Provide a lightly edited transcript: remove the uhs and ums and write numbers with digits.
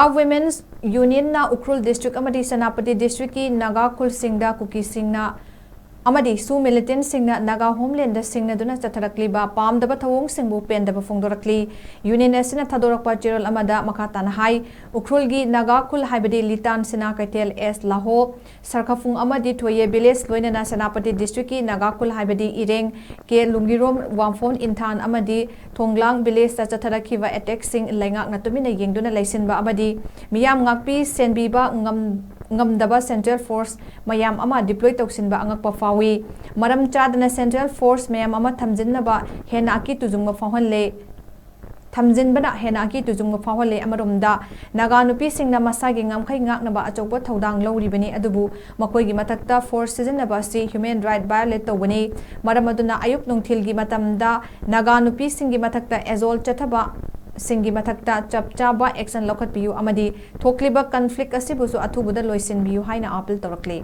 Women's Union na Ukhrul District Amadi Senapati District ki Naga Khul Singda Kuki Singna Amadi Su Militants Singna Naga Homeland Singnaduna CHATTHARAKLIBA PAMDABA THAWONG SINGBU PENDABA PHONGDORAKLI Union Esina THADORAKPA Chirol Amada Makatan Hai Ukhrul gi Naga Khul Haibadi Litan Sina Kaitel S Laho Sarkafung Amadi Toye Bilis Loinana Senapati District ki Naga Khul Haibadi Ireng ke Lungirom Wamphon Inthan Amadi Thonglang Bilis CHATTHARAKLIBA attack sing Laingak Natumina Yengduna Laisinba Amadi Miyam Ngakpi Senbiba Ngamdaba Central Force Mayam Ama deploy Toksinba Angakpa Fawi Maram Chadana Central Force Mayam Ama Tamjinaba Henaki Tuzunga Fahanle Tamjinbana Henaki Tuzunga Fahale Amarumda Naganupi Singna Masagi Ngamkai Ngaknaba Achopa Todang Lowribani Adubu Makoigi Matakta Force Season Nabasi Human Right Violate Towani Maramaduna Ayuk Nungtilgi Matamda Naganupi Singi Matakta Azol Chataba Singi Matakta Chapchaba Action Lokat Piu Amadi Tokliba Conflict Asibusu Atubuda Loisin Biu Haina Apple Torakli